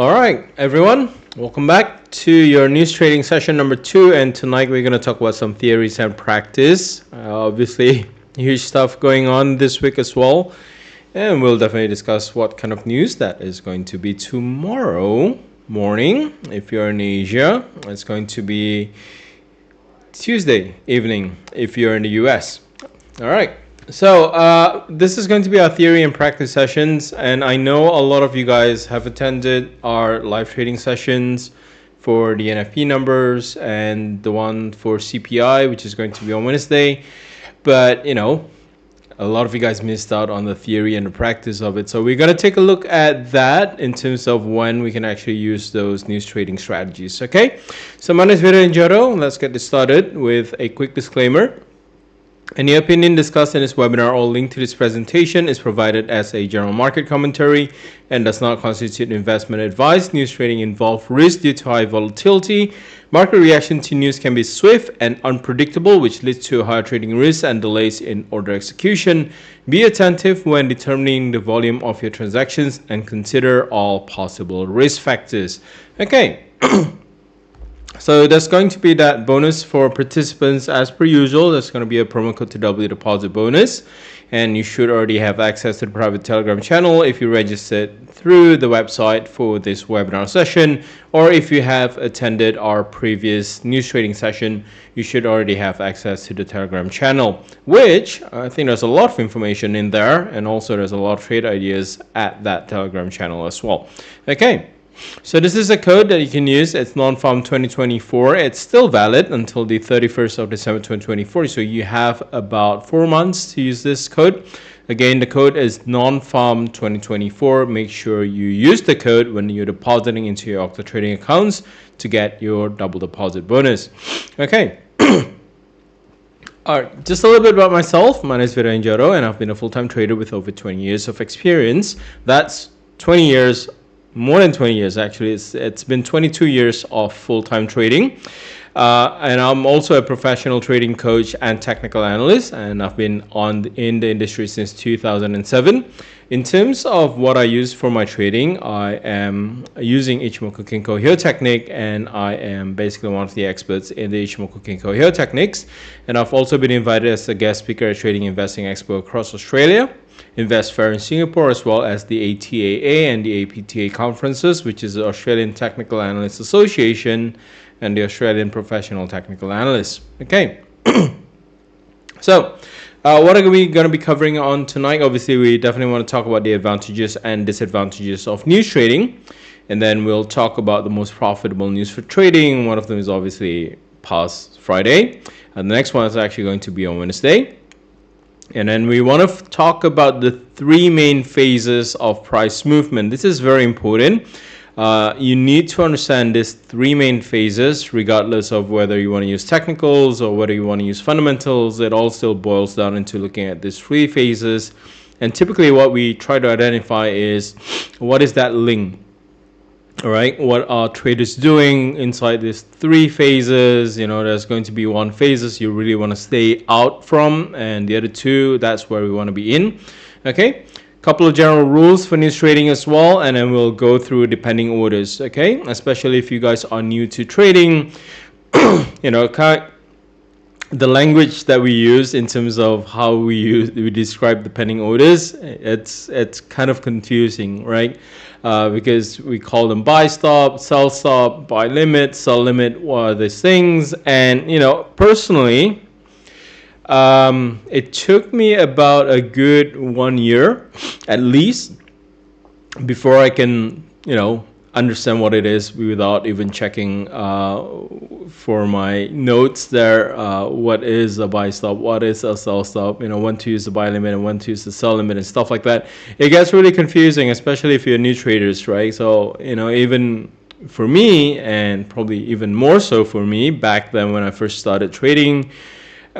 All right, everyone, welcome back to your news trading session number 2. And tonight we're going to talk about some theories and practice. Obviously, huge stuff going on this week as well. And we'll definitely discuss what kind of news that is going to be tomorrow morning. If you're in Asia, it's going to be Tuesday evening if you're in the US. All right. So this is going to be our theory and practice sessions, and I know a lot of you guys have attended our live trading sessions for the NFP numbers and the one for CPI, which is going to be on Wednesday. But a lot of you guys missed out on the theory and the practice of it. So we're going to take a look at that in terms of when we can actually use those news trading strategies. Okay, so my name is Vira Njaro. Let's get this started with a quick disclaimer. Any opinion discussed in this webinar or link to this presentation is provided as a general market commentary and does not constitute investment advice. News trading involves risk due to high volatility. Market reaction to news can be swift and unpredictable, which leads to higher trading risks and delays in order execution. Be attentive when determining the volume of your transactions and consider all possible risk factors. Okay. So there's going to be that bonus for participants as per usual. There's going to be a promo code to double your deposit bonus. And you should already have access to the private Telegram channel if you registered through the website for this webinar session. Or if you have attended our previous news trading session, you should already have access to the Telegram channel, which I think there's a lot of information in there. And also there's a lot of trade ideas at that Telegram channel as well. Okay. So this is a code that you can use. It's non-farm 2024. It's still valid until the 31st of December 2024. So you have about 4 months to use this code. Again, the code is non-farm 2024. Make sure you use the code when you're depositing into your Octa trading accounts to get your double deposit bonus. Okay. All right, just a little bit about myself. My name is Vira Njaro, and I've been a full-time trader with over 20 years of experience. That's 20 years. More than 20 years, actually. It's been 22 years of full-time trading. And I'm also a professional trading coach and technical analyst, and I've been in the industry since 2007. In terms of what I use for my trading, I am using Ichimoku Kinko Hyo technique, and I am basically one of the experts in the Ichimoku Kinko Hyo techniques. And I've also been invited as a guest speaker at Trading Investing Expo across Australia, Invest Fair in Singapore, as well as the ATAA and the APTA conferences, which is the Australian Technical Analysts Association and the Australian Professional Technical Analysts. Okay. So what are we going to be covering on tonight? Obviously, we definitely want to talk about the advantages and disadvantages of news trading. And then we'll talk about the most profitable news for trading. One of them is obviously past Friday. And the next one is actually going to be on Wednesday. And then we want to talk about the 3 main phases of price movement. This is very important. You need to understand these 3 main phases, regardless of whether you want to use technicals or whether you want to use fundamentals. It all still boils down into looking at these 3 phases. And typically what we try to identify is, what is that link? All right, what are traders doing inside these 3 phases? There's going to be 1 phases you really want to stay out from, and the other 2, that's where we want to be in. Okay, couple of general rules for news trading as well, and then we'll go through depending orders. Okay, especially if you guys are new to trading, the language that we use in terms of how we describe the pending orders, it's kind of confusing, right? Because we call them buy stop, sell stop, buy limit, sell limit. What are these things? And personally, it took me about a good 1 year at least before I can understand what it is without even checking for my notes there. What is a buy stop? What is a sell stop? When to use the buy limit and when to use the sell limit and stuff like that. It gets really confusing, especially if you're new traders, right? So even for me, and probably even more so for me back then when I first started trading,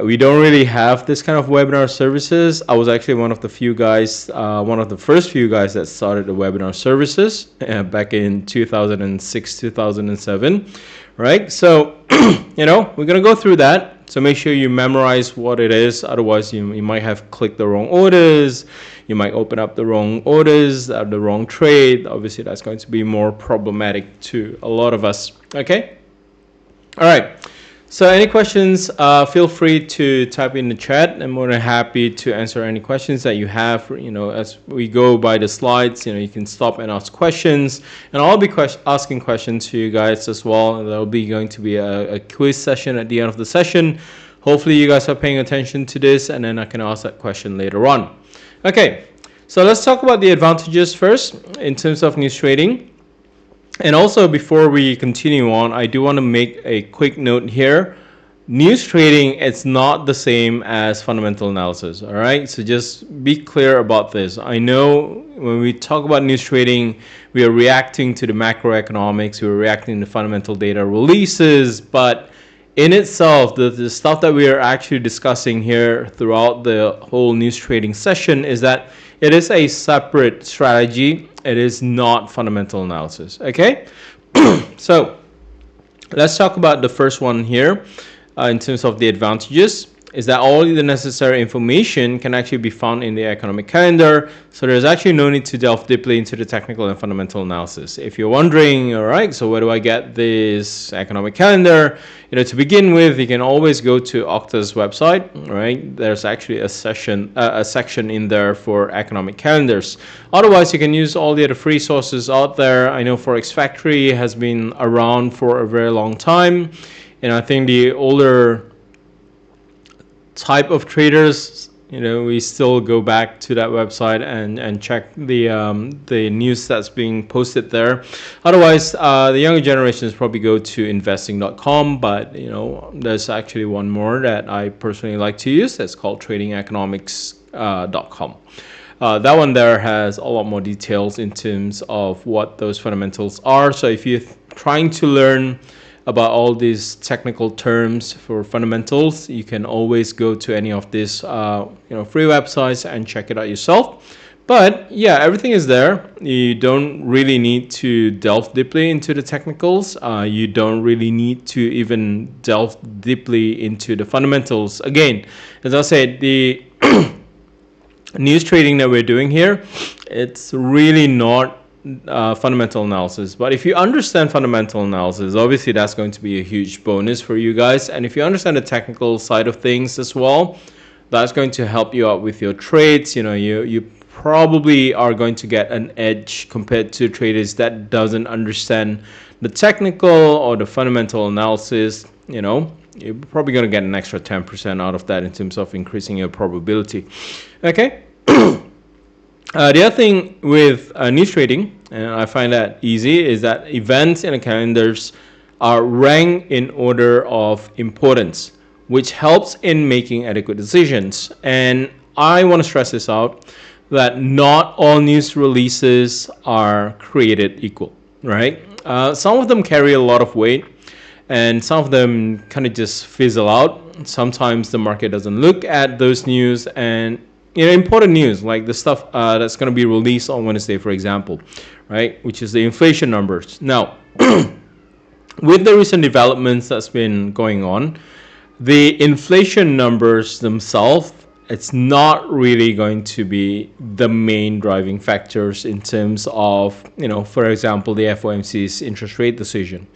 we don't really have this kind of webinar services. I was actually one of the first few guys that started the webinar services back in 2006, 2007, right? So, we're going to go through that. So make sure you memorize what it is. Otherwise, you might have clicked the wrong orders. You might open up the wrong orders, the wrong trade. Obviously, that's going to be more problematic to a lot of us. Okay? All right. So any questions, feel free to type in the chat. I'm more than happy to answer any questions that you have. As we go by the slides, you can stop and ask questions. And I'll be asking questions to you guys as well. And there'll be going to be a quiz session at the end of the session. Hopefully you guys are paying attention to this, and then I can ask that question later on. Okay, so let's talk about the advantages first in terms of news trading. And also, before we continue on, I do want to make a quick note here. News trading, it's not the same as fundamental analysis, all right? So just be clear about this. I know when we talk about news trading, we are reacting to the macroeconomics, we're reacting to fundamental data releases, but in itself, the stuff that we are actually discussing here throughout the whole news trading session is that it is a separate strategy. It is not fundamental analysis. Okay, so let's talk about the first one here in terms of the advantages. Is that all the necessary information can actually be found in the economic calendar, so there's actually no need to delve deeply into the technical and fundamental analysis. If you're wondering, all right, so where do I get this economic calendar? To begin with, you can always go to Octa's website, right? There's actually a section in there for economic calendars. Otherwise, you can use all the other free sources out there. I know Forex Factory has been around for a very long time, and I think the older type of traders, we still go back to that website and check the news that's being posted there. Otherwise, the younger generations probably go to investing.com, but there's actually one more that I personally like to use. That's called tradingeconomics.com. That one there has a lot more details in terms of what those fundamentals are. So if you're trying to learn about all these technical terms for fundamentals, you can always go to any of these free websites and check it out yourself. But yeah, everything is there. You don't really need to delve deeply into the technicals. You don't really need to even delve deeply into the fundamentals. Again, as I said, the news trading that we're doing here, it's really not fundamental analysis. But if you understand fundamental analysis, obviously that's going to be a huge bonus for you guys. And if you understand the technical side of things as well, that's going to help you out with your trades. You probably are going to get an edge compared to traders that doesn't understand the technical or the fundamental analysis. You're probably going to get an extra 10% out of that in terms of increasing your probability. Okay. The other thing with news trading, and I find that easy, is that events in the calendars are ranked in order of importance, which helps in making adequate decisions. And I want to stress this out, that not all news releases are created equal, right? Some of them carry a lot of weight, and some of them kind of just fizzle out. Sometimes the market doesn't look at those news, and important news like the stuff that's going to be released on Wednesday, for example, right, which is the inflation numbers. Now, with the recent developments that's been going on, the inflation numbers themselves, it's not really going to be the main driving factors in terms of, for example, the FOMC's interest rate decision.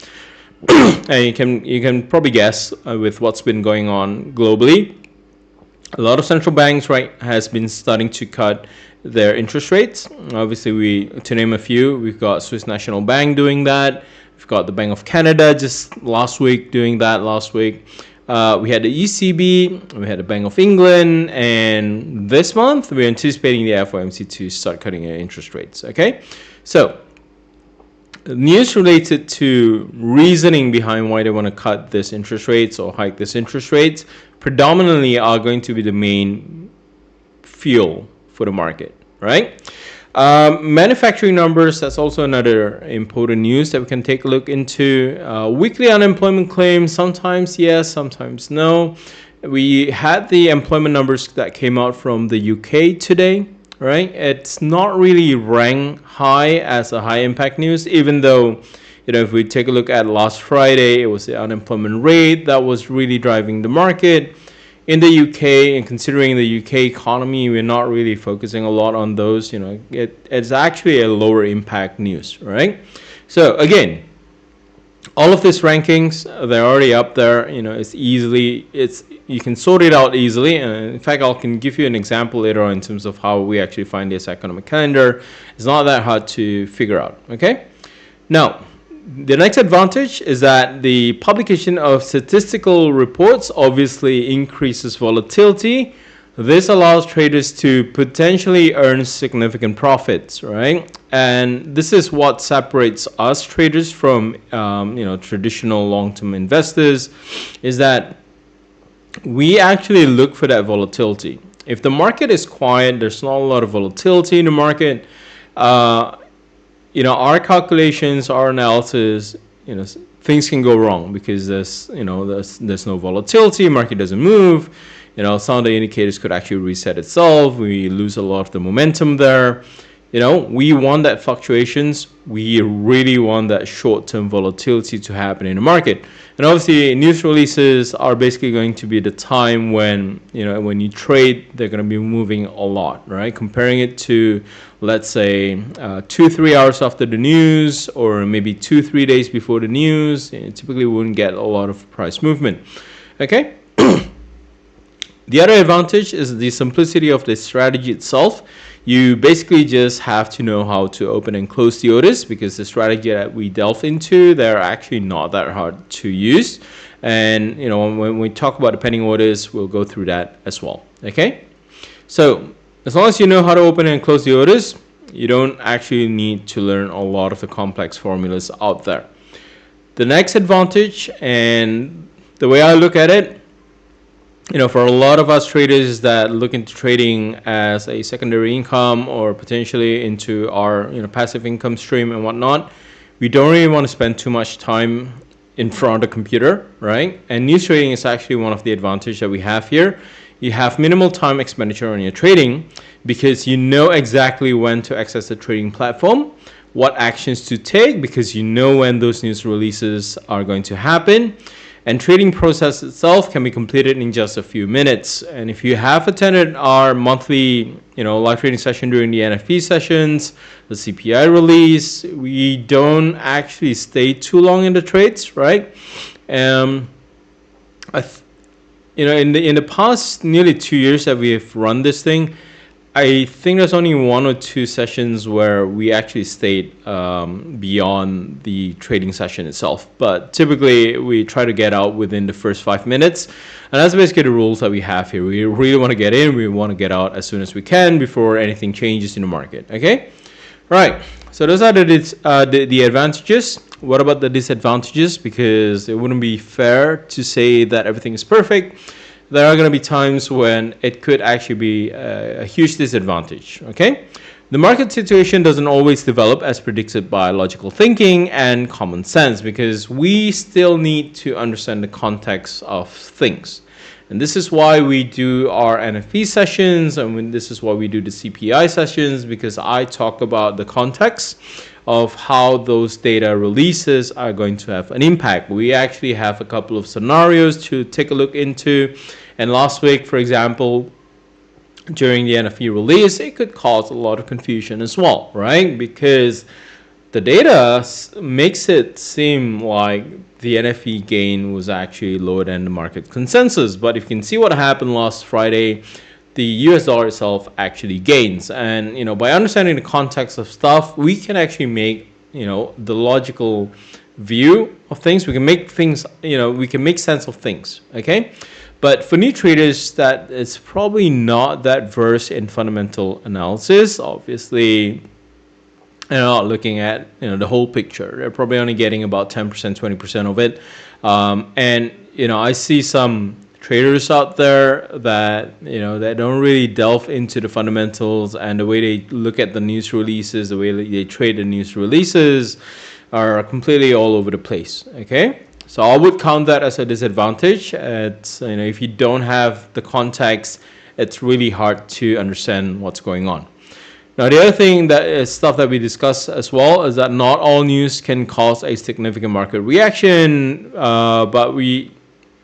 And you can probably guess with what's been going on globally. A lot of central banks, has been starting to cut their interest rates. Obviously, to name a few, we've got Swiss National Bank doing that. We've got the Bank of Canada just last week doing that last week. We had the ECB, we had the Bank of England, and this month we're anticipating the FOMC to start cutting their interest rates. Okay, so news related to reasoning behind why they want to cut this interest rates or hike this interest rates predominantly are going to be the main fuel for the market, right? Manufacturing numbers, that's also another important news that we can take a look into. Weekly unemployment claims, sometimes yes, sometimes no. We had the employment numbers that came out from the UK today, right? It's not really ranked high as a high impact news, even though If we take a look at last Friday, it was the unemployment rate that was really driving the market. In the UK, and considering the UK economy, we're not really focusing a lot on those. It's actually a lower impact news, right? So again, all of these rankings, they're already up there. You can sort it out easily. And in fact, I can give you an example later on in terms of how we actually find this economic calendar. It's not that hard to figure out. Okay. Now, the next advantage is that the publication of statistical reports obviously increases volatility. This allows traders to potentially earn significant profits, right? And this is what separates us traders from, traditional long-term investors, is that we actually look for that volatility. If the market is quiet, there's not a lot of volatility in the market. Our calculations, our analysis, things can go wrong because there's no volatility, market doesn't move. Some of the indicators could actually reset itself. We lose a lot of the momentum there. We want that fluctuations. We really want that short-term volatility to happen in the market. And obviously, news releases are basically going to be the time when you trade, they're going to be moving a lot, right? Comparing it to, let's say, 2-3 hours after the news, or maybe 2-3 days before the news, typically we wouldn't get a lot of price movement. Okay. The other advantage is the simplicity of the strategy itself. You basically just have to know how to open and close the orders, because the strategy that we delve into, they're actually not that hard to use. And when we talk about the pending orders, we'll go through that as well. Okay, so as long as you know how to open and close the orders, you don't actually need to learn a lot of the complex formulas out there. The next advantage, and the way I look at it, for a lot of us traders that look into trading as a secondary income, or potentially into our passive income stream and whatnot, we don't really want to spend too much time in front of the computer, right? And news trading is actually one of the advantages that we have here. You have minimal time expenditure on your trading because you know exactly when to access the trading platform, what actions to take, because you know when those news releases are going to happen. And trading process itself can be completed in just a few minutes. And if you have attended our monthly, live trading session during the NFP sessions, the CPI release, we don't actually stay too long in the trades, right? In the past nearly 2 years that we have run this thing, I think there's only 1 or 2 sessions where we actually stayed beyond the trading session itself. But typically, we try to get out within the first 5 minutes. And that's basically the rules that we have here. We really want to get in. We want to get out as soon as we can before anything changes in the market. Okay? All right. So those are the advantages. What about the disadvantages? Because it wouldn't be fair to say that everything is perfect. There are going to be times when it could actually be a huge disadvantage, okay? The market situation doesn't always develop as predicted by logical thinking and common sense, because we still need to understand the context of things. And this is why we do our NFP sessions, and this is why we do the CPI sessions, because I talk about the context of how those data releases are going to have an impact. We actually have a couple of scenarios to take a look into. And last week, for example, during the NFP release, it could cause a lot of confusion as well, right? Because the data makes it seem like the NFP gain was actually lower than the market consensus. But if you can see what happened last Friday, the US dollar itself actually gains. And by understanding the context of stuff, we can actually make the logical view of things. We can make things, we can make sense of things. Okay, but for new traders that is probably not that versed in fundamental analysis, obviously they're not looking at the whole picture. They're probably only getting about 10%, 20% of it. And I see some traders out there that that don't really delve into the fundamentals, and the way they look at the news releases, the way they trade the news releases are completely all over the place. Okay, so I would count that as a disadvantage. It's if you don't have the context, it's really hard to understand what's going on. Now, the other thing that is stuff that we discussed as well is that not all news can cause a significant market reaction, but we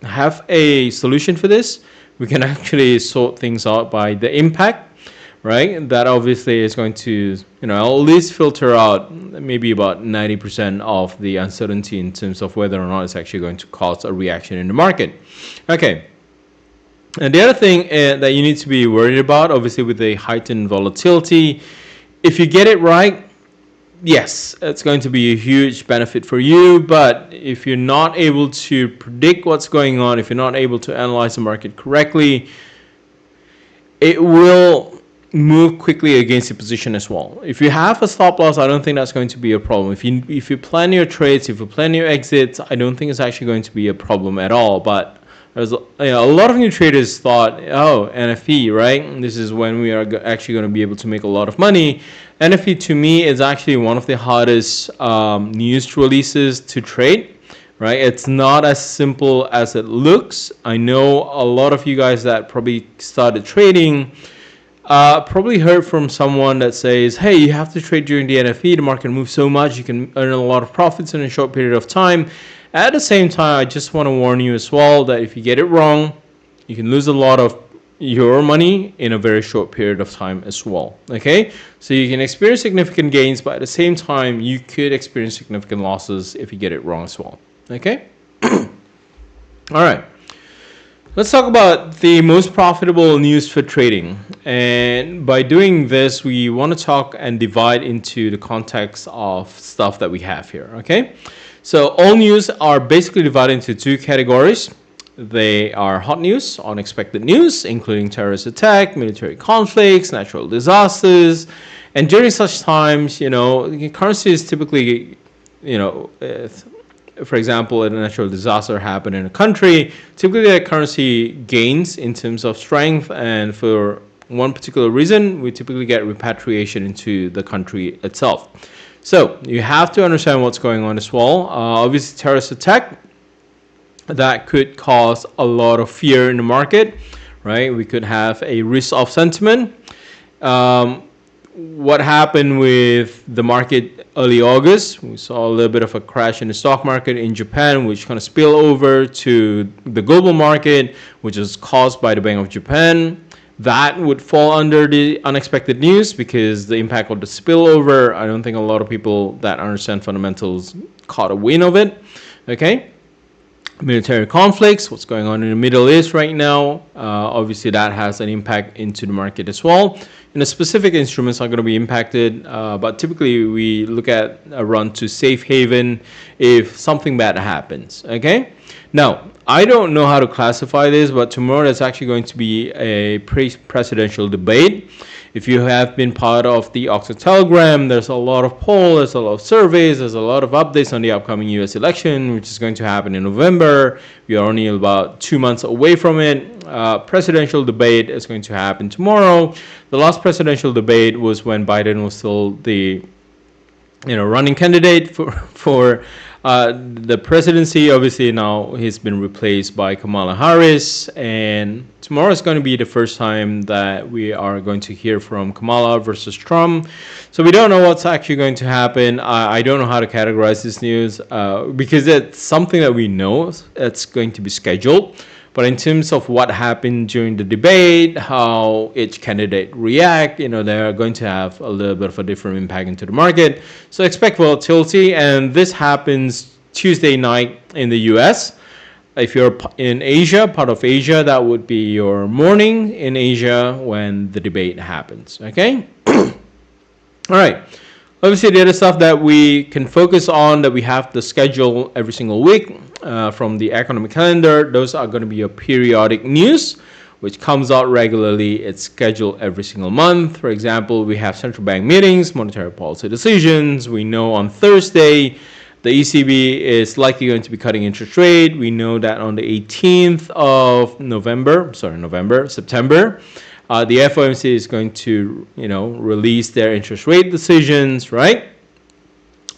have a solution for this. We can actually sort things out by the impact, right? That obviously is going to, at least filter out maybe about 90% of the uncertainty in terms of whether or not it's actually going to cause a reaction in the market. Okay. And the other thing that you need to be worried about, obviously with the heightened volatility, if you get it right, yes, it's going to be a huge benefit for you. But if you're not able to predict what's going on, if you're not able to analyze the market correctly, it will move quickly against your position as well. If you have a stop loss, I don't think that's going to be a problem. If you plan your trades, if you plan your exits, I don't think it's actually going to be a problem at all. But there's a lot of new traders thought, oh, NFP, right? This is when we are actually going to be able to make a lot of money. NFP to me is actually one of the hardest news releases to trade, right? It's not as simple as it looks. I know a lot of you guys that probably started trading probably heard from someone that says, hey, you have to trade during the NFP. The market moves so much. You can earn a lot of profits in a short period of time. At the same time, I just want to warn you as well that if you get it wrong, you can lose a lot of your money in a very short period of time as well. Okay, so you can experience significant gains, but at the same time, you could experience significant losses if you get it wrong as well. Okay, all right. Let's talk about the most profitable news for trading. And by doing this, we want to talk and divide into the context of stuff that we have here. Okay. So all news are basically divided into two categories. They are hot news, unexpected news, including terrorist attack, military conflicts, natural disasters. And during such times, currency is typically, for example, a natural disaster happened in a country, typically that currency gains in terms of strength, and for one particular reason, we typically get repatriation into the country itself. So you have to understand what's going on as well. Obviously, terrorist attack, that could cause a lot of fear in the market, right? We could have a risk-off sentiment. What happened with the market early August, we saw a little bit of a crash in the stock market in Japan, which kind of spilled over to the global market, which is caused by the Bank of Japan. That would fall under the unexpected news because the impact of the spillover, I don't think a lot of people that understand fundamentals caught a wind of it. Okay. Military conflicts, what's going on in the Middle East right now, obviously that has an impact into the market as well. And the specific instruments are going to be impacted, but typically we look at a run to safe haven if something bad happens. Okay. Now, I don't know how to classify this, but tomorrow there's actually going to be a presidential debate. If you have been part of the Octa Telegram, there's a lot of polls, there's a lot of surveys, there's a lot of updates on the upcoming US election, which is going to happen in November. We are only about 2 months away from it. Presidential debate is going to happen tomorrow. The last presidential debate was when Biden was still the running candidate for the presidency. Obviously now he's been replaced by Kamala Harris, and tomorrow is going to be the first time that we are going to hear from Kamala versus Trump. So we don't know what's actually going to happen. I don't know how to categorize this news because it's something that we know it's going to be scheduled. But in terms of what happened during the debate, how each candidate react, they're going to have a little bit of a different impact into the market. So expect volatility, and this happens Tuesday night in the US. If you're in Asia, part of Asia, that would be your morning in Asia when the debate happens. Okay? All right. Obviously, the other stuff that we can focus on that we have to schedule every single week from the economic calendar, those are going to be your periodic news, which comes out regularly. It's scheduled every single month. For example, we have central bank meetings, monetary policy decisions. We know on Thursday, the ECB is likely going to be cutting interest rate. We know that on the 18th of September, the FOMC is going to, release their interest rate decisions, right?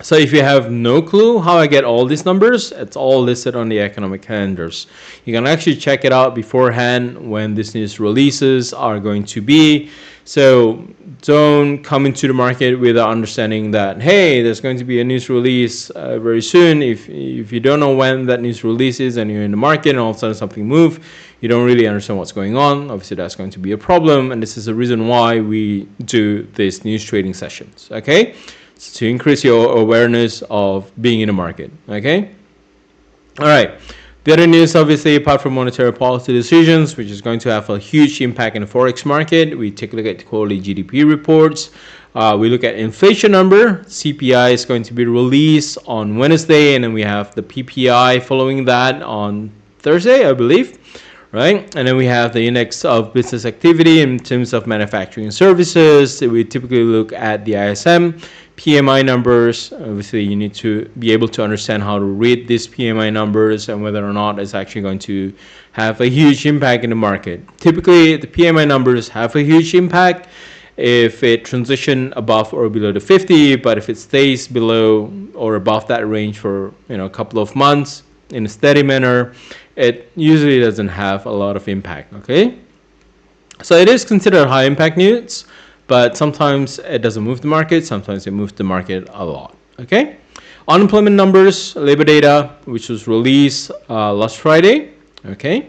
So if you have no clue how I get all these numbers, it's all listed on the economic calendars. You can actually check it out beforehand when this news releases are going to be. So don't come into the market without understanding that, hey, there's going to be a news release very soon. If you don't know when that news release is and you're in the market and all of a sudden something moves, you don't really understand what's going on. Obviously, that's going to be a problem. And this is the reason why we do these news trading sessions, okay? It's to increase your awareness of being in the market, okay? All right. The other news, obviously, apart from monetary policy decisions, which is going to have a huge impact in the forex market, we take a look at the quarterly GDP reports. We look at inflation number. CPI is going to be released on Wednesday, and then we have the PPI following that on Thursday, I believe, right? And then we have the index of business activity in terms of manufacturing and services. We typically look at the ISM. PMI numbers, obviously you need to be able to understand how to read these PMI numbers and whether or not it's actually going to have a huge impact in the market. Typically, the PMI numbers have a huge impact if it transition above or below the 50, but if it stays below or above that range for a couple of months in a steady manner, it usually doesn't have a lot of impact, okay? So it is considered high impact news, but sometimes it doesn't move the market, sometimes it moves the market a lot, okay? Unemployment numbers, labor data, which was released last Friday, okay?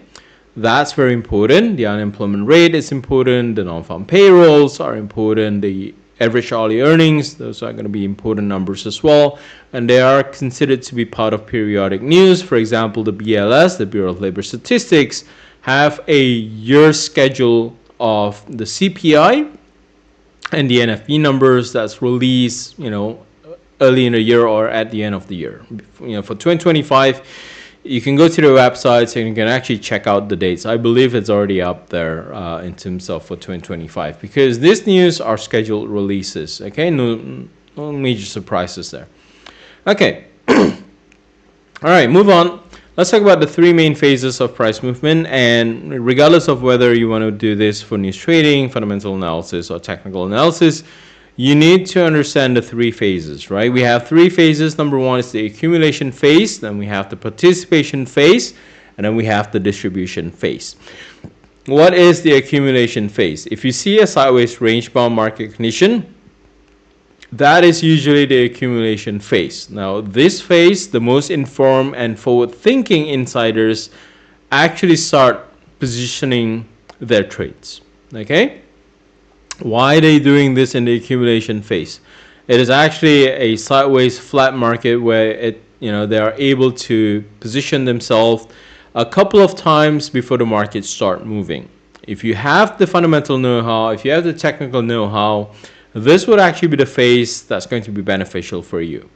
That's very important. The unemployment rate is important. The non-farm payrolls are important. The average hourly earnings, those are going to be important numbers as well. And they are considered to be part of periodic news. For example, the BLS, the Bureau of Labor Statistics, have a year schedule of the CPI and the NFP numbers that's released, early in the year or at the end of the year. For 2025, you can go to the websites and you can actually check out the dates. I believe it's already up there in terms of for 2025, because this news are scheduled releases. Okay, no major surprises there. Okay, all right, move on. Let's talk about the three main phases of price movement, and regardless of whether you want to do this for news trading, fundamental analysis, or technical analysis, you need to understand the three phases, right? We have three phases. Number one is the accumulation phase, then we have the participation phase, and then we have the distribution phase. What is the accumulation phase? If you see a sideways range-bound market condition, that is usually the accumulation phase. Now, this phase, the most informed and forward-thinking insiders actually start positioning their trades, okay? Why are they doing this in the accumulation phase? It is actually a sideways flat market where they are able to position themselves a couple of times before the markets start moving. If you have the fundamental know-how, if you have the technical know-how, this would actually be the phase that's going to be beneficial for you.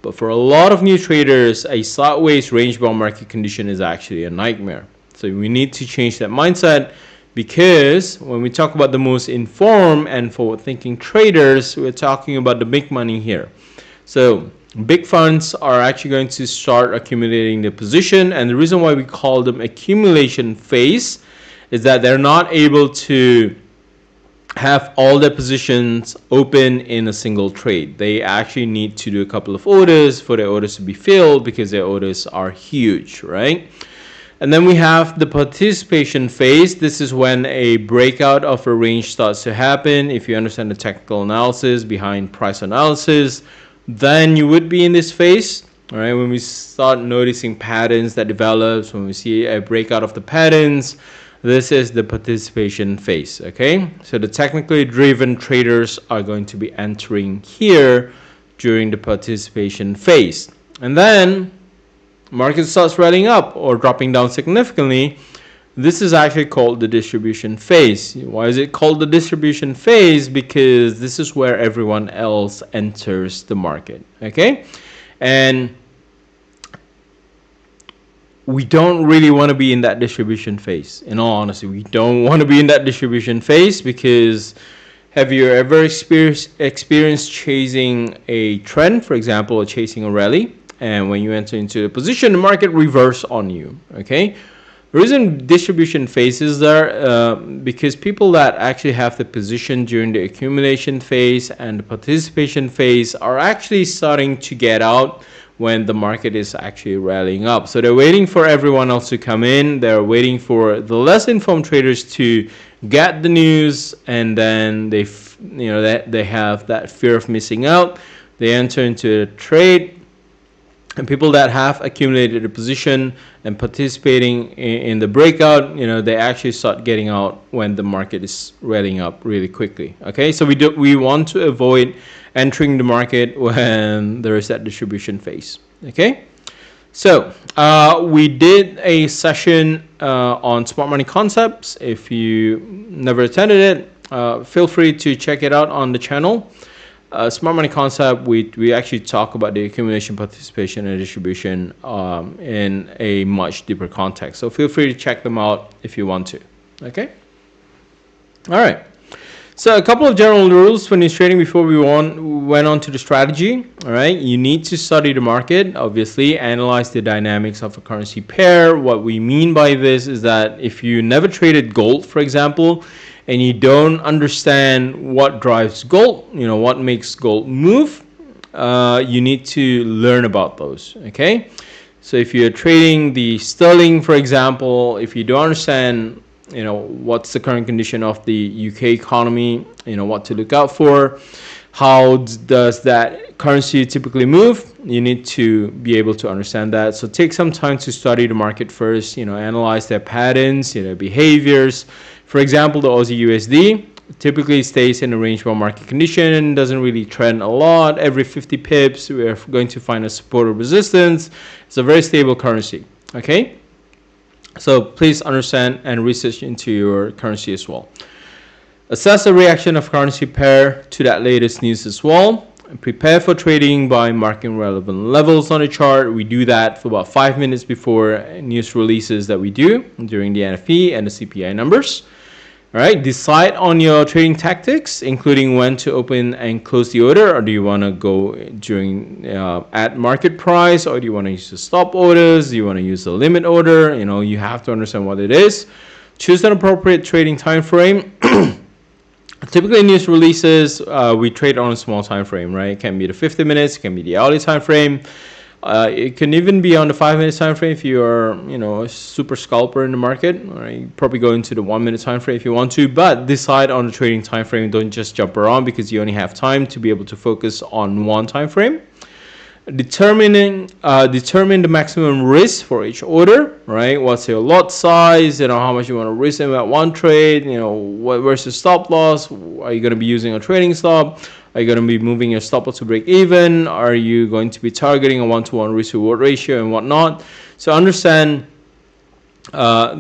But for a lot of new traders, a sideways range-bound market condition is actually a nightmare. So we need to change that mindset, because when we talk about the most informed and forward-thinking traders, we're talking about the big money here. So big funds are actually going to start accumulating the position, and the reason why we call them accumulation phase is that they're not able to have all their positions open in a single trade. They actually need to do a couple of orders for their orders to be filled, because their orders are huge, right? And then we have the participation phase. This is when a breakout of a range starts to happen. If you understand the technical analysis behind price analysis, then you would be in this phase. All right, when we start noticing patterns that develops, when we see a breakout of the patterns, this is the participation phase, okay? So the technically driven traders are going to be entering here during the participation phase. And then market starts rallying up or dropping down significantly. This is actually called the distribution phase. Why is it called the distribution phase? Because this is where everyone else enters the market, okay? And we don't really want to be in that distribution phase. In all honesty, we don't want to be in that distribution phase, because have you ever experienced chasing a trend, for example, or chasing a rally, and when you enter into a position, the market reverse on you, okay? The reason distribution phase is there, because people that actually have the position during the accumulation phase and the participation phase are actually starting to get out when the market is actually rallying up. So they're waiting for everyone else to come in. They're waiting for the less informed traders to get the news, and then they have that fear of missing out. They enter into a trade, and people that have accumulated a position and participating in the breakout, they actually start getting out when the market is rallying up really quickly. Okay, so we want to avoid entering the market when there is that distribution phase. Okay, so we did a session on smart money concepts. If you never attended it, feel free to check it out on the channel. Smart money concept, we actually talk about the accumulation, participation, and distribution in a much deeper context. So feel free to check them out if you want to. Okay. All right. So a couple of general rules when you're trading before we went on to the strategy. All right. You need to study the market, obviously, analyze the dynamics of a currency pair. What we mean by this is that if you never traded gold, for example, and you don't understand what drives gold, what makes gold move, you need to learn about those. Okay. So if you're trading the sterling, for example, if you don't understand what's the current condition of the UK economy, what to look out for, how does that currency typically move, you need to be able to understand that. So take some time to study the market first, analyze their patterns, behaviors. For example, the Aussie USD typically stays in a range bound market condition, doesn't really trend a lot. Every 50 pips we're going to find a support or resistance. It's a very stable currency. Okay, so please understand and research into your currency as well. Assess the reaction of currency pair to that latest news as well. And prepare for trading by marking relevant levels on the chart. We do that for about 5 minutes before news releases that we do during the NFP and the CPI numbers. All right, decide on your trading tactics, including when to open and close the order, or do you want to go during at market price, or do you want to use the stop orders? Do you want to use the limit order? You have to understand what it is. Choose an appropriate trading time frame. Typically, news releases, we trade on a small time frame, right? It can be the 50 minutes, it can be the hourly time frame. It can even be on the 5 minute time frame if you are, a super scalper in the market. Right? You probably go into the 1 minute time frame if you want to, but decide on the trading time frame. Don't just jump around because you only have time to be able to focus on one time frame. Determine the maximum risk for each order, right? What's your lot size? How much you want to risk in that one trade? Where's the stop loss? Are you going to be using a trading stop? Are you going to be moving your stop loss to break even? Are you going to be targeting a one-to-one risk reward ratio and whatnot? So understand your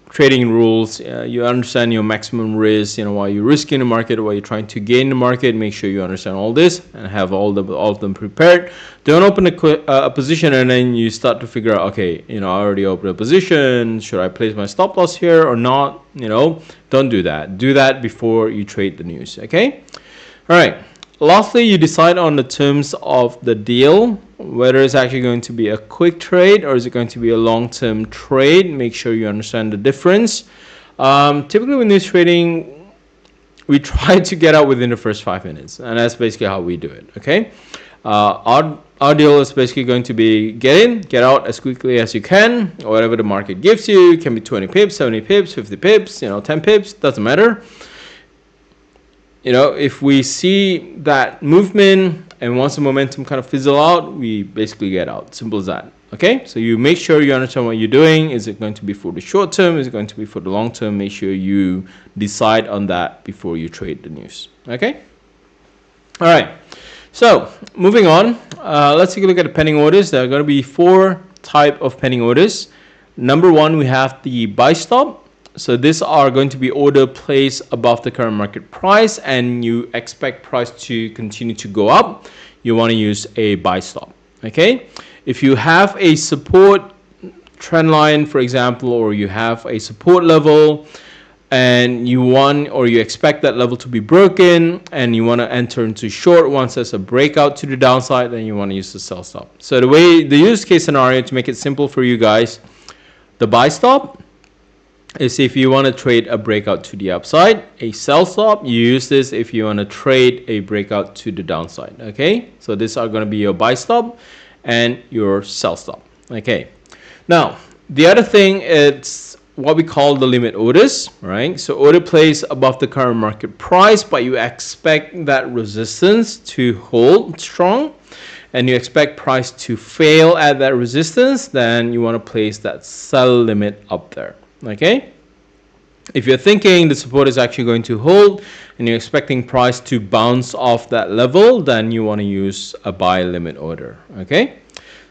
trading rules. You understand your maximum risk, while you're risking the market, while you're trying to gain the market. Make sure you understand all this and have all of them prepared. Don't open a position and then you start to figure out, okay, I already opened a position. Should I place my stop loss here or not? Don't do that. Do that before you trade the news. Okay. All right. Lastly, you decide on the terms of the deal, whether it's actually going to be a quick trade or is it going to be a long-term trade. Make sure you understand the difference. Typically with news trading, we try to get out within the first 5 minutes, and that's basically how we do it. Okay. Our deal is basically going to be get in, get out as quickly as you can, or whatever the market gives you. It can be 20 pips, 70 pips, 50 pips, 10 pips, doesn't matter. If we see that movement and once the momentum kind of fizzle out, we basically get out. Simple as that. Okay, so you make sure you understand what you're doing. Is it going to be for the short term? Is it going to be for the long term? Make sure you decide on that before you trade the news. Okay. All right. So moving on, let's take a look at the pending orders. There are going to be 4 types of pending orders. Number 1, we have the buy stop. So these are going to be order placed above the current market price and you expect price to continue to go up. You want to use a buy stop. Okay. If you have a support trend line, for example, or you have a support level and you want or you expect that level to be broken and you want to enter into short once there's a breakout to the downside, then you want to use the sell stop. So the use case scenario, to make it simple for you guys, the buy stop is if you want to trade a breakout to the upside. A sell stop, you use this if you want to trade a breakout to the downside. Okay, so these are going to be your buy stop and your sell stop. Okay, now the other thing is what we call the limit orders, right? So order placed above the current market price, but you expect that resistance to hold strong and you expect price to fail at that resistance, then you want to place that sell limit up there. Okay, if you're thinking the support is actually going to hold and you're expecting price to bounce off that level, then you want to use a buy limit order. Okay,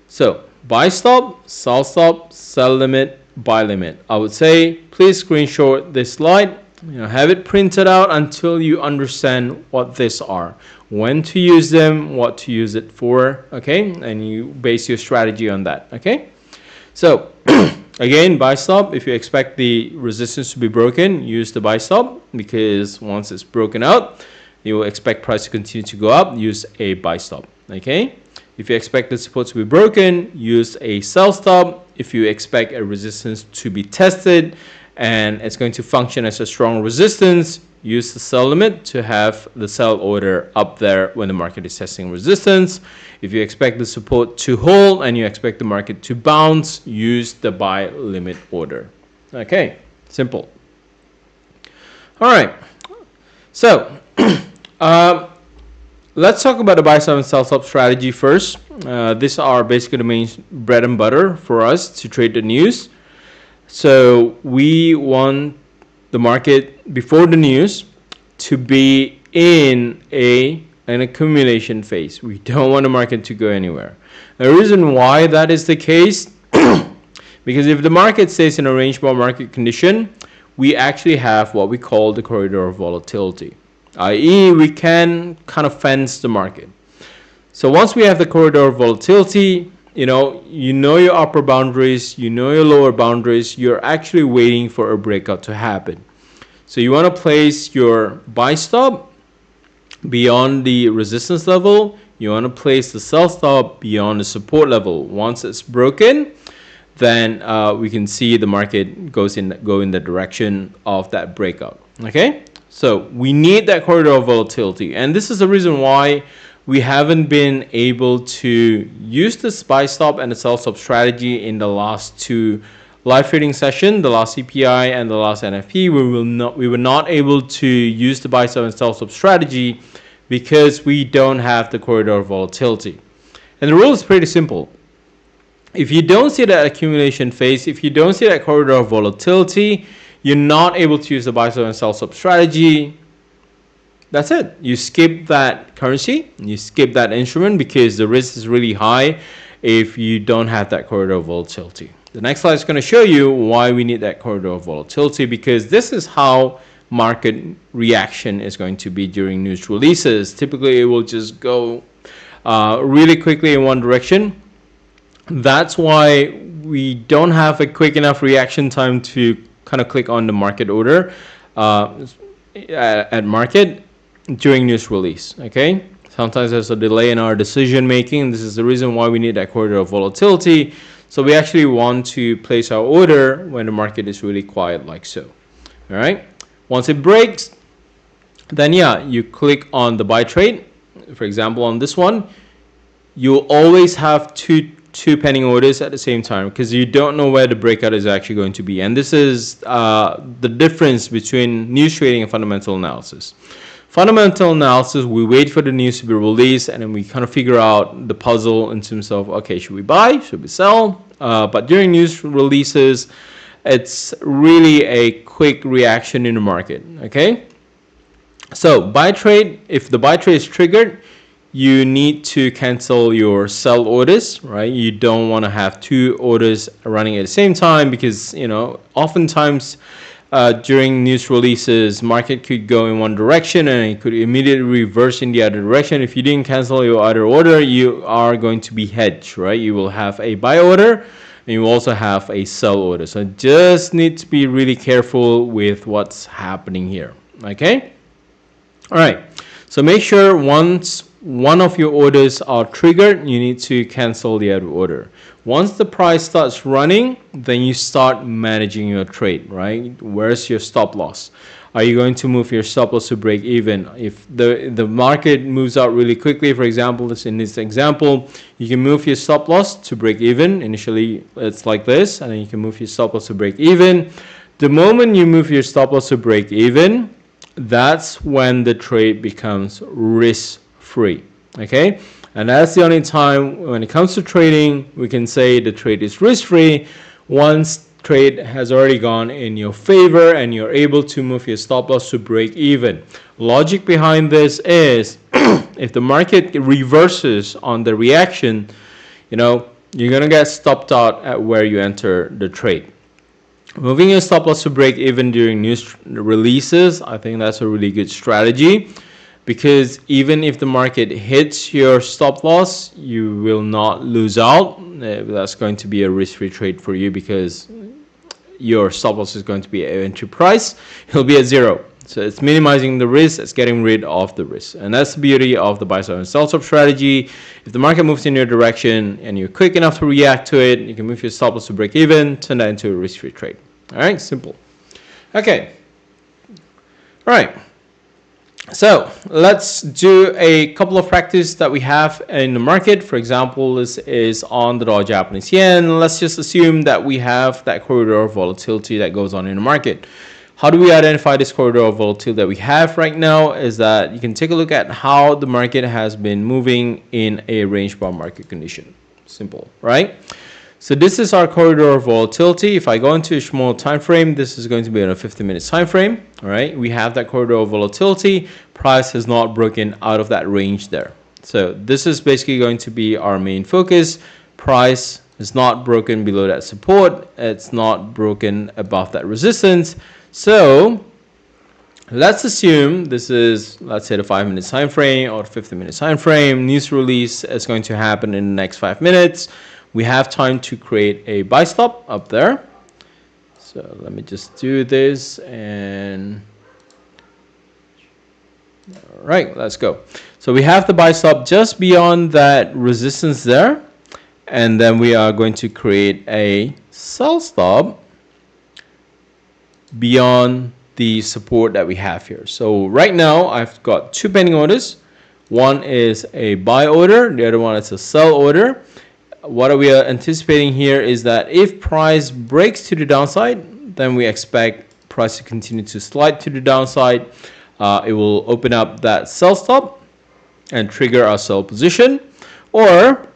so buy stop, sell limit, buy limit. I would say please screenshot this slide, have it printed out until you understand what these are, when to use them, what to use it for. Okay, and you base your strategy on that. Okay, so again, buy stop, if you expect the resistance to be broken, use the buy stop, because once it's broken out, you will expect price to continue to go up, use a buy stop. Okay, if you expect the support to be broken, use a sell stop. If you expect a resistance to be tested and it's going to function as a strong resistance, use the sell limit to have the sell order up there when the market is testing resistance. If you expect the support to hold and you expect the market to bounce, use the buy limit order. Okay, simple. All right, so let's talk about the buy stop and sell stop strategy first. These are basically the main bread and butter for us to trade the news. So we want the market before the news to be in an accumulation phase. We don't want the market to go anywhere. The reason why that is the case, because if the market stays in a range bound market condition, we actually have what we call the corridor of volatility, i.e. we can kind of fence the market. So once we have the corridor of volatility, you know your upper boundaries, you know your lower boundaries, you're actually waiting for a breakout to happen. So you want to place your buy stop beyond the resistance level. You want to place the sell stop beyond the support level. Once it's broken, then we can see the market go in the direction of that breakout. Okay, so we need that corridor of volatility, and this is the reason why we haven't been able to use this buy stop and the sell stop strategy in the last two live trading session, the last CPI and the last NFP. We were not able to use the buy stop and sell stop strategy because we don't have the corridor of volatility. And the rule is pretty simple. If you don't see that accumulation phase, if you don't see that corridor of volatility, you're not able to use the buy stop and sell stop strategy. That's it. You skip that currency, you skip that instrument, because the risk is really high if you don't have that corridor of volatility. The next slide is going to show you why we need that corridor of volatility, because this is how market reaction is going to be during news releases. Typically, it will just go really quickly in one direction. That's why we don't have a quick enough reaction time to kind of click on the market order at market during news release. Okay, sometimes there's a delay in our decision making. This is the reason why we need that corridor of volatility. So we actually want to place our order when the market is really quiet, like so. All right, once it breaks, then you click on the buy trade. For example, on this one, you'll always have two pending orders at the same time, because you don't know where the breakout is actually going to be. And this is the difference between news trading and fundamental analysis. Fundamental analysis, we wait for the news to be released, and then we kind of figure out the puzzle in terms of, okay, should we buy, should we sell? But during news releases, it's really a quick reaction in the market. Okay, so buy trade, if the buy trade is triggered, you need to cancel your sell orders, right? You don't want to have two orders running at the same time, because oftentimes during news releases, market could go in one direction and it could immediately reverse in the other direction. If you didn't cancel your other order, you are going to be hedged, right? You will have a buy order and you also have a sell order. So just need to be really careful with what's happening here. Okay, all right, so make sure once one of your orders are triggered, you need to cancel the other order. Once the price starts running, then you start managing your trade, right? Where's your stop loss? Are you going to move your stop loss to break even? If the market moves out really quickly, for example, in this example, you can move your stop loss to break even. Initially, it's like this, and then you can move your stop loss to break even. The moment you move your stop loss to break even, that's when the trade becomes risk-free, okay? And that's the only time when it comes to trading, we can say the trade is risk-free once trade has already gone in your favor and you're able to move your stop loss to break even. Logic behind this is if the market reverses on the reaction, you know, you're going to get stopped out at where you enter the trade. Moving your stop loss to break even during news releases, I think that's a really good strategy, because even if the market hits your stop loss, you will not lose out. That's going to be a risk-free trade for you because your stop loss is going to be an entry price. It'll be at zero. So it's minimizing the risk, it's getting rid of the risk. And that's the beauty of the buy stop and sell stop strategy. If the market moves in your direction and you're quick enough to react to it, you can move your stop loss to break even, turn that into a risk-free trade. All right, simple. Okay. All right. So let's do a couple of practice that we have in the market. For example, this is on the Japanese yen. Let's just assume that we have that corridor of volatility that goes on in the market. How do we identify this corridor of volatility that we have right now? Is that you can take a look at how the market has been moving in a range bound market condition. Simple, right? So this is our corridor of volatility. If I go into a small time frame, this is going to be on a 50-minute time frame. All right, we have that corridor of volatility. Price has not broken out of that range there. So this is basically going to be our main focus. Price is not broken below that support. It's not broken above that resistance. So let's assume this is, let's say, the 5-minute time frame or 50-minute time frame. News release is going to happen in the next 5 minutes. We have time to create a buy stop up there. So let me just do this, and all right, let's go. So we have the buy stop just beyond that resistance there, and then we are going to create a sell stop beyond the support that we have here. So right now I've got two pending orders. One is a buy order, the other one is a sell order. What we are anticipating here is that if price breaks to the downside, then we expect price to continue to slide to the downside. It will open up that sell stop and trigger our sell position. Or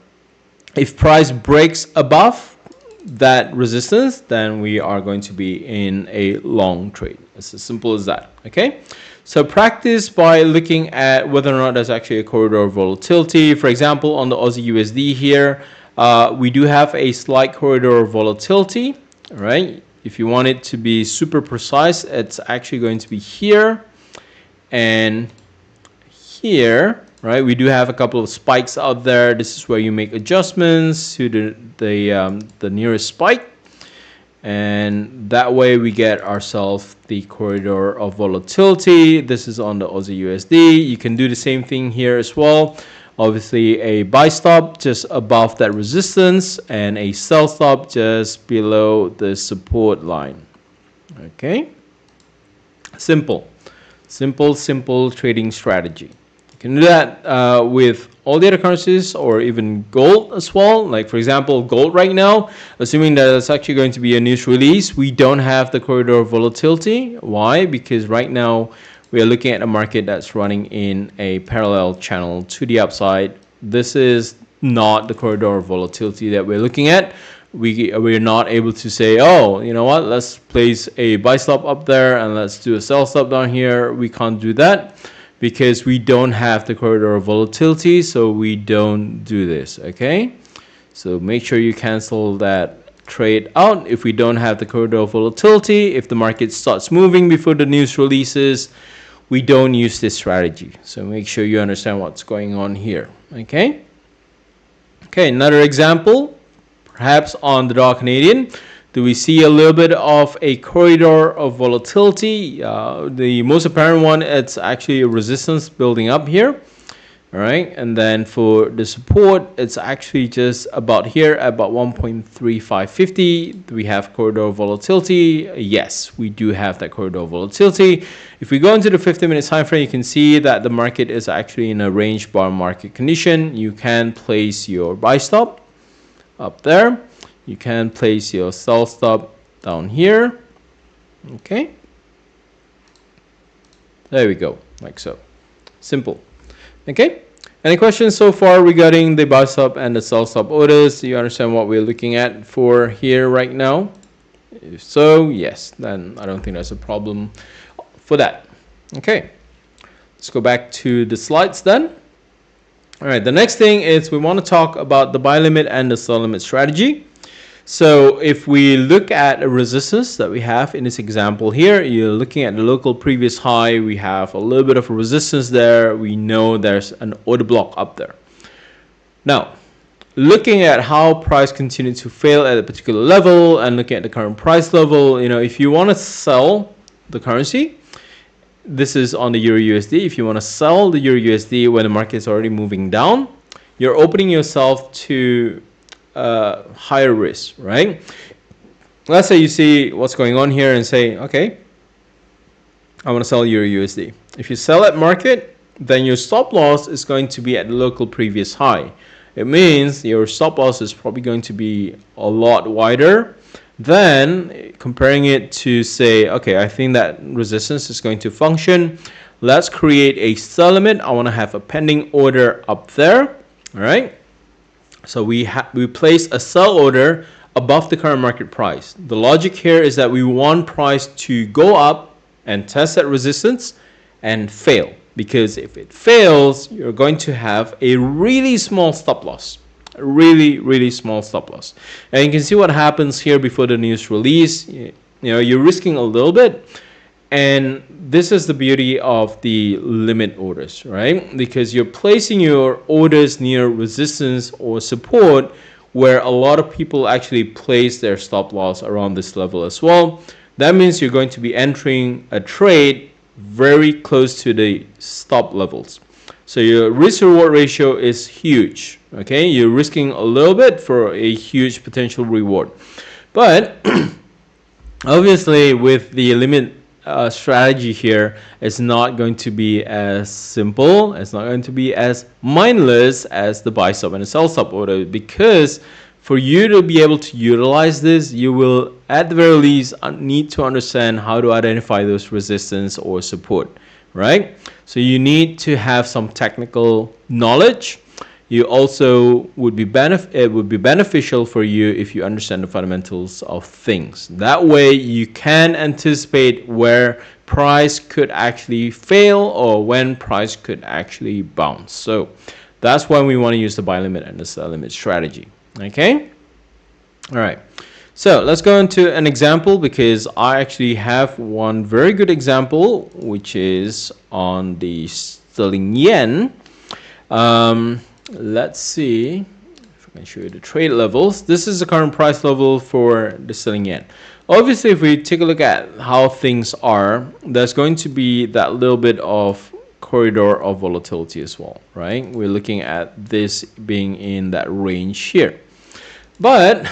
if price breaks above that resistance, then we are going to be in a long trade. It's as simple as that. Okay, so practice by looking at whether or not there's actually a corridor of volatility. For example, on the Aussie USD here, we do have a slight corridor of volatility. All right, if you want it to be super precise, it's actually going to be here and here. Right, we do have a couple of spikes out there. This is where you make adjustments to the nearest spike, and that way we get ourselves the corridor of volatility. This is on the Aussie USD. You can do the same thing here as well. Obviously a buy stop just above that resistance and a sell stop just below the support line. Okay, simple trading strategy. You can do that with all the other currencies or even gold as well. Like for example, gold right now, assuming that it's actually going to be a news release, we don't have the corridor of volatility. Why? Because right now we are looking at a market that's running in a parallel channel to the upside. This is not the corridor of volatility that we're looking at. We're not able to say, oh, you know what, let's place a buy stop up there and let's do a sell stop down here. We can't do that because we don't have the corridor of volatility, so we don't do this. Okay, so make sure you cancel that trade out if we don't have the corridor of volatility. If the market starts moving before the news releases, we don't use this strategy. So make sure you understand what's going on here. Okay, another example, perhaps on the dollar Canadian. Do we see a little bit of a corridor of volatility? The most apparent one, it's actually a resistance building up here. All right, and then for the support, it's actually just about here, about 1.3550. We have corridor volatility. Yes, we do have that corridor volatility. If we go into the 50-minute time frame, you can see that the market is actually in a range bar market condition. You can place your buy stop up there. You can place your sell stop down here. Okay, there we go, like so. Simple. Okay, any questions so far regarding the buy stop and the sell stop orders? Do you understand what we're looking at for here right now? If so, yes, then I don't think there's a problem for that. Okay, let's go back to the slides then. All right, the next thing is we want to talk about the buy limit and the sell limit strategy. So if we look at a resistance that we have in this example here, you're looking at the local previous high. We have a little bit of a resistance there. We know there's an order block up there. Now, looking at how price continues to fail at a particular level and looking at the current price level, you know, if you want to sell the currency, this is on the Euro USD. If you want to sell the Euro USD when the market is already moving down, you're opening yourself to higher risk, right? Let's say you see what's going on here and say, okay, I want to sell Euro USD. If you sell at market, then your stop loss is going to be at the local previous high. It means your stop loss is probably going to be a lot wider than comparing it to say, okay, I think that resistance is going to function. Let's create a sell limit. I want to have a pending order up there, all right? So we place a sell order above the current market price. The logic here is that we want price to go up and test that resistance and fail. Because if it fails, you're going to have a really small stop loss. A really small stop loss. And you can see what happens here before the news release. You know, you're risking a little bit. And this is the beauty of the limit orders, right? Because you're placing your orders near resistance or support where a lot of people actually place their stop loss around this level as well. That means you're going to be entering a trade very close to the stop levels. So your risk reward ratio is huge, okay? You're risking a little bit for a huge potential reward. But obviously with the limit strategy here, it's not going to be as simple, it's not going to be as mindless as the buy stop and the sell stop order, because for you to be able to utilize this, you will at the very least need to understand how to identify those resistance or support, right? So you need to have some technical knowledge. You also would be it would be beneficial for you if you understand the fundamentals of things. That way you can anticipate where price could actually fail or when price could actually bounce. So that's when we want to use the buy limit and the sell limit strategy. Okay? All right. So let's go into an example, because I actually have one very good example, which is on the sterling yen. Let's see if I can show you the trade levels. This is the current price level for the sterling yen. Obviously, if we take a look at how things are, there's going to be that little bit of corridor of volatility as well, right? We're looking at this being in that range here. But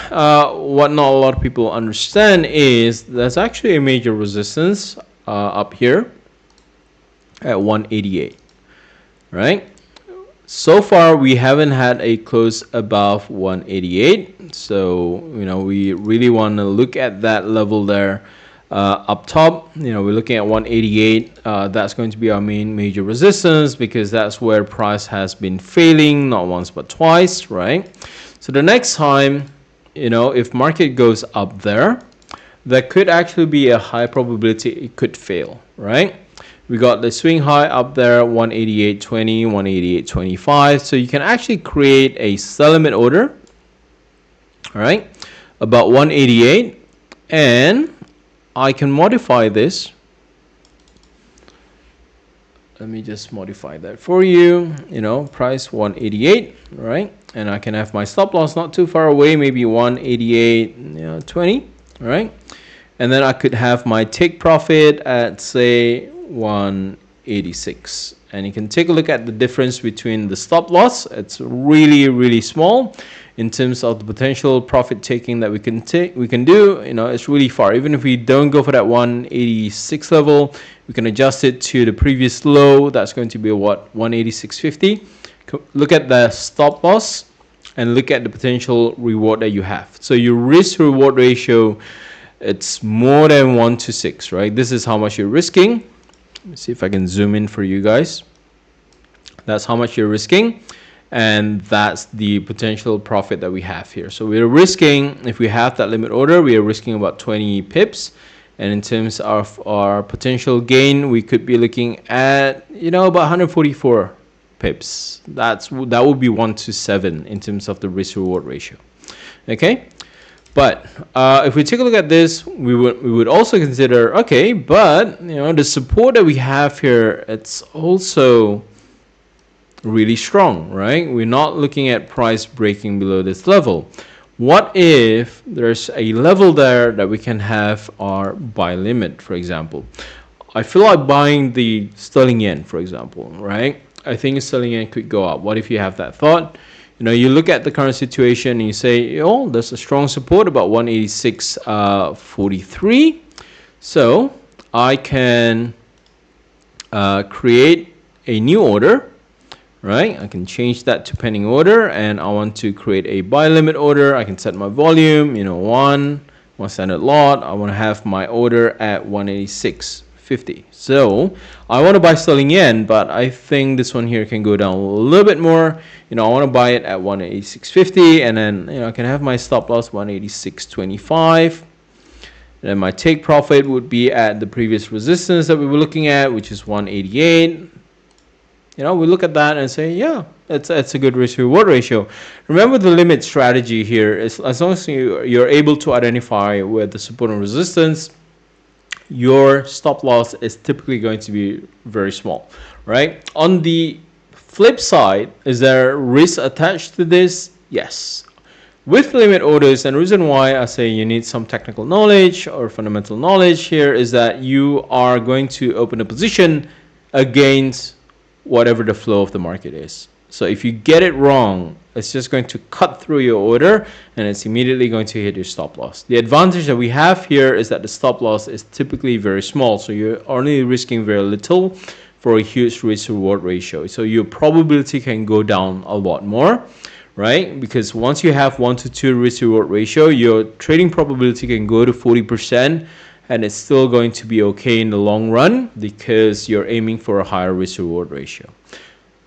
what not a lot of people understand is there's actually a major resistance up here at 188, right? So far, we haven't had a close above 188. So, you know, we really want to look at that level there up top. You know, we're looking at 188. That's going to be our main major resistance, because that's where price has been failing, not once but twice, right? So the next time, you know, if market goes up there, there could actually be a high probability it could fail, right? We got the swing high up there, 188.20, 188.25. So you can actually create a sell limit order, all right, about 188. And I can modify this. Let me just modify that for you. You know, price 188, right? And I can have my stop loss not too far away, maybe 188.20, all right? And then I could have my take profit at, say, 186, And you can take a look at the difference between the stop loss. It's really, really small in terms of the potential profit taking that we can do. It's really far. Even if we don't go for that 186 level, we can adjust it to the previous low. That's going to be what, 186.50. Look at the stop loss and look at the potential reward that you have. So your risk reward ratio, it's more than 1 to 6, right? This is how much you're risking. Let me see if I can zoom in for you guys. That's how much you're risking, and that's the potential profit that we have here. So we're risking, if we have that limit order, we are risking about 20 pips. And in terms of our potential gain, we could be looking at, about 144 pips. That would be 1 to 7 in terms of the risk reward ratio. Okay. But if we take a look at this, we would also consider, okay, but the support that we have here, it's also really strong, right? We're not looking at price breaking below this level. What if there's a level there that we can have our buy limit, for example? I feel like buying the sterling yen, for example, right? I think sterling yen could go up. What if you have that thought? You look at the current situation and you say, oh, there's a strong support about 186.43. So I can create a new order, right? I can change that to pending order, and I want to create a buy limit order. I can set my volume, 1 standard lot. I want to have my order at 186.50. So I want to buy sterling yen, but I think this one here can go down a little bit more. I want to buy it at 186.50, and then I can have my stop loss 186.25. Then my take profit would be at the previous resistance that we were looking at, which is 188. We look at that and say, yeah, it's a good risk reward ratio. Remember, the limit strategy here is, as long as you're able to identify where the support and resistance, your stop loss is typically going to be very small, right? On the flip side, is there risk attached to this? Yes. With limit orders, and the reason why I say you need some technical knowledge or fundamental knowledge here is that you are going to open a position against whatever the flow of the market is. So if you get it wrong, it's just going to cut through your order and it's immediately going to hit your stop loss. The advantage that we have here is that the stop loss is typically very small. So you're only risking very little for a huge risk reward ratio. So your probability can go down a lot more, right? Because once you have 1 to 2 risk reward ratio, your trading probability can go to 40%, and it's still going to be okay in the long run because you're aiming for a higher risk reward ratio.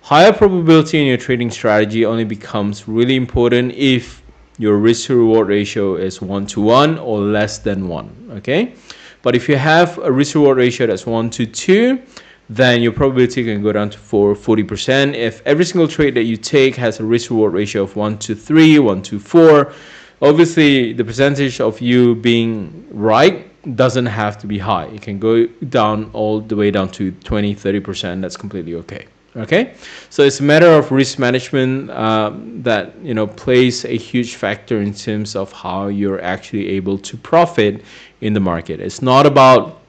Higher probability in your trading strategy only becomes really important if your risk to reward ratio is 1 to 1 or less than 1. Okay, but if you have a risk reward ratio that's 1 to 2, then your probability can go down to 40%. If every single trade that you take has a risk reward ratio of 1 to 3, 1 to 4, obviously the percentage of you being right doesn't have to be high. It can go down all the way down to 20-30%. That's completely okay. Okay, so it's a matter of risk management that plays a huge factor in terms of how you're actually able to profit in the market. It's not about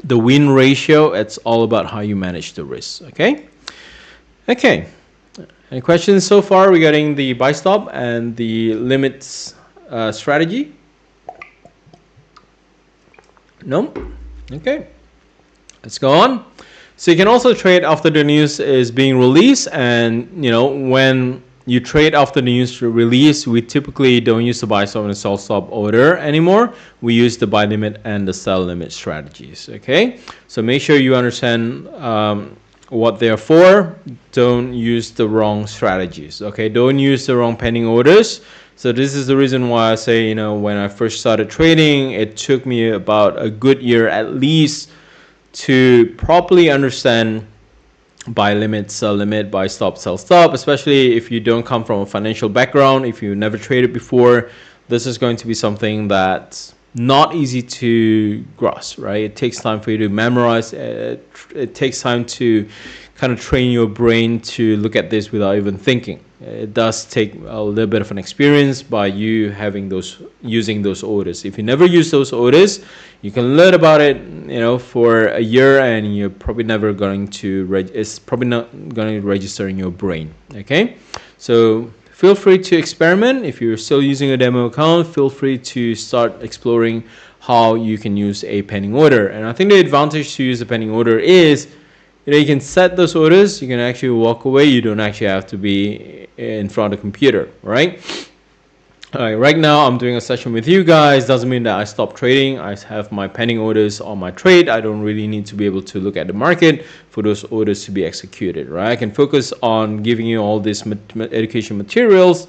the win ratio, it's all about how you manage the risk. Okay, any questions so far regarding the buy stop and the limits strategy? No? Okay, let's go on. So you can also trade after the news is being released, and when you trade after the news release, we typically don't use the buy stop and the sell stop order anymore. We use the buy limit and the sell limit strategies. Okay, so make sure you understand what they're for. Don't use the wrong strategies. Okay, don't use the wrong pending orders. So this is the reason why I say, when I first started trading, it took me about a good year at least to properly understand buy limit, sell limit, buy stop, sell stop, especially if you don't come from a financial background. If you never traded before, this is going to be something that's not easy to grasp, right? It takes time for you to memorize. It takes time to kind of train your brain to look at this without even thinking. it does take a little bit of an experience by you having using those orders. If you never use those orders, you can learn about it, for a year, and you're probably never going to it's probably not going to register in your brain. Okay, so feel free to experiment. If you're still using a demo account, feel free to start exploring how you can use a pending order. And I think the advantage to use a pending order is, you can set those orders. You can actually walk away. You don't actually have to be in front of the computer, right? All right, right now I'm doing a session with you guys. Doesn't mean that I stop trading. I have my pending orders on my trade. I don't really need to be able to look at the market for those orders to be executed, right? I can focus on giving you all these education materials,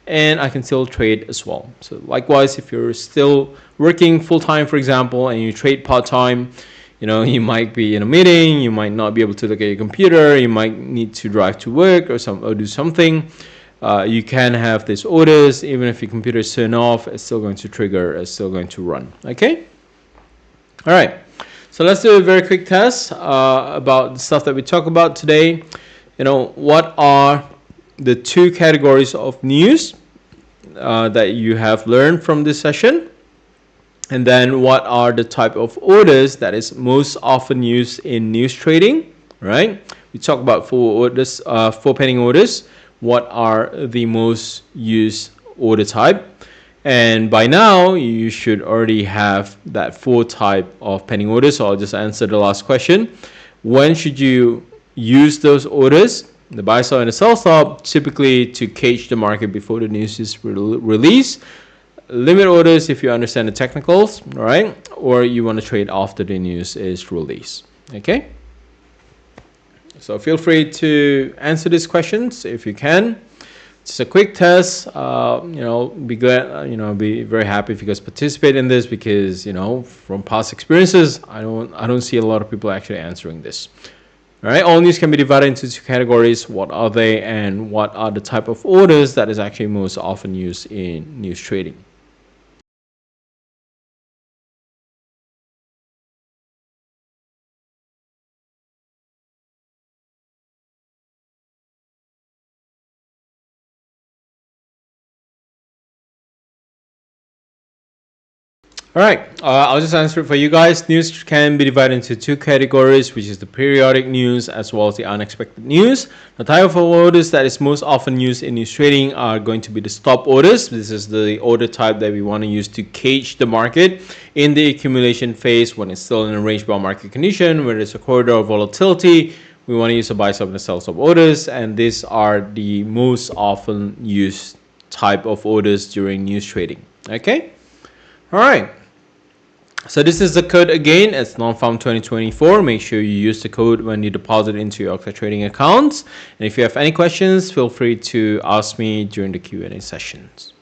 and I can still trade as well. So likewise, if you're still working full-time, for example, and you trade part-time, you might be in a meeting, you might not be able to look at your computer, you might need to drive to work or do something. You can have these orders. Even if your computer is turned off, it's still going to trigger, it's still going to run. Okay? All right. So let's do a very quick test about the stuff that we talk about today. What are the 2 categories of news that you have learned from this session? And then what are the type of orders that is most often used in news trading, right? We talk about 4 pending orders. What are the most used order type? And by now, you should already have that 4 type of pending orders. So I'll just answer the last question. When should you use those orders? The buy stop and the sell stop, typically to cage the market before the news is released. Limit orders if you understand the technicals, all right? Or you want to trade after the news is released, okay? So feel free to answer these questions if you can. It's a quick test. Be glad. Be very happy if you guys participate in this, because from past experiences, I don't see a lot of people actually answering this. All right, all news can be divided into 2 categories. What are they, and what are the type of orders that is actually most often used in news trading? All right, I'll just answer it for you guys. News can be divided into 2 categories, which is the periodic news as well as the unexpected news. The type of orders that is most often used in news trading are going to be the stop orders. This is the order type that we want to use to cage the market in the accumulation phase when it's still in a range-bound market condition, where there's a corridor of volatility. We want to use a buy stop and a sell stop orders, and these are the most often used type of orders during news trading. Okay, all right. So this is the code again. It's non-farm 2024. Make sure you use the code when you deposit into your Octa trading accounts. And if you have any questions, feel free to ask me during the Q&A sessions.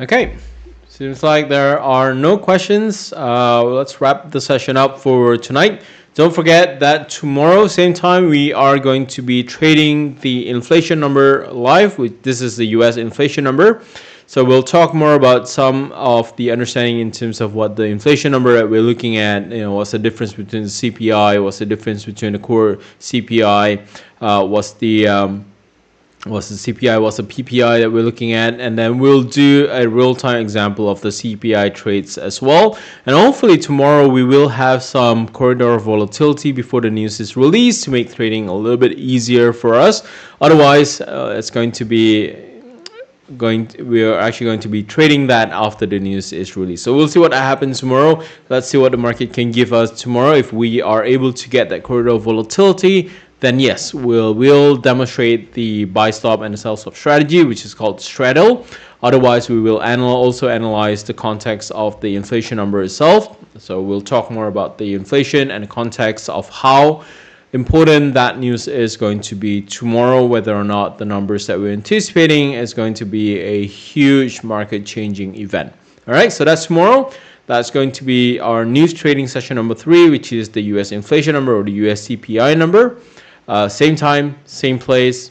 Okay, seems like there are no questions. Let's wrap the session up for tonight. Don't forget that tomorrow, same time, we are going to be trading the inflation number live. This is the US inflation number. So we'll talk more about some of the understanding in terms of what the inflation number that we're looking at, what's the difference between the CPI, what's the difference between the core CPI, what's the CPI, what's the PPI that we're looking at, and then we'll do a real-time example of the CPI trades as well. And hopefully tomorrow we will have some corridor of volatility before the news is released to make trading a little bit easier for us. Otherwise, it's going to be we are actually going to be trading that after the news is released. So we'll see what happens tomorrow. Let's see what the market can give us tomorrow. If we are able to get that corridor of volatility, then yes, we'll demonstrate the buy stop and the sell stop strategy, which is called straddle. Otherwise, we will also analyze the context of the inflation number itself. So we'll talk more about the inflation and the context of how important that news is going to be tomorrow, whether or not the numbers that we're anticipating is going to be a huge market changing event. All right, so that's tomorrow. That's going to be our news trading session number 3, which is the US inflation number or the US CPI number. Same time, same place.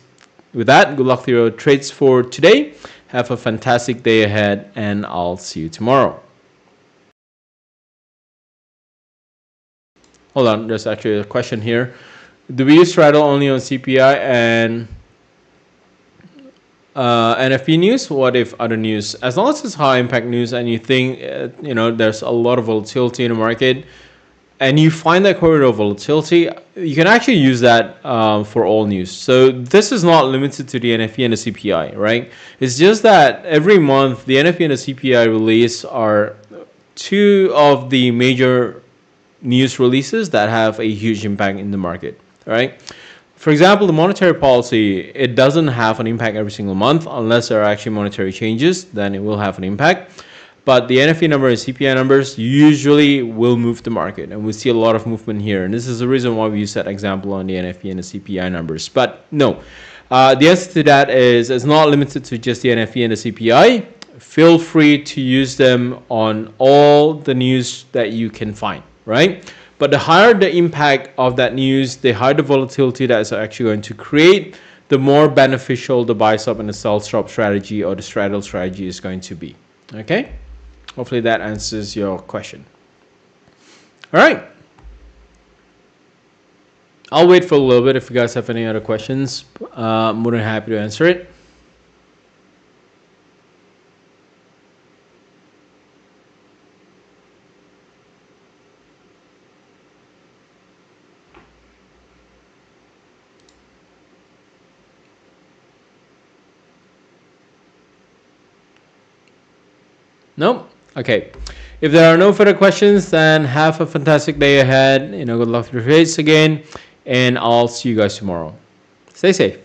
With that, good luck to your trades for today. Have a fantastic day ahead, and I'll see you tomorrow. Hold on, there's actually a question here. Do we use straddle only on CPI and NFP news? What if other news? As long as it's high impact news and you think there's a lot of volatility in the market, and you find that corridor of volatility, you can actually use that for all news. So this is not limited to the NFP and the CPI, right? It's just that every month the NFP and the CPI release are two of the major news releases that have a huge impact in the market, right? For example, the monetary policy, it doesn't have an impact every single month unless there are actually monetary changes, then it will have an impact. But the NFP number and CPI numbers usually will move the market, and we see a lot of movement here. And this is the reason why we use that example on the NFP and the CPI numbers. But no, the answer to that is it's not limited to just the NFP and the CPI. Feel free to use them on all the news that you can find, right? But the higher the impact of that news, the higher the volatility that is actually going to create, the more beneficial the buy stop and the sell stop strategy or the straddle strategy is going to be. Okay? Hopefully that answers your question. All right. I'll wait for a little bit if you guys have any other questions. More than happy to answer it. No? Okay. If there are no further questions, then have a fantastic day ahead. Good luck to your trades again, and I'll see you guys tomorrow. Stay safe.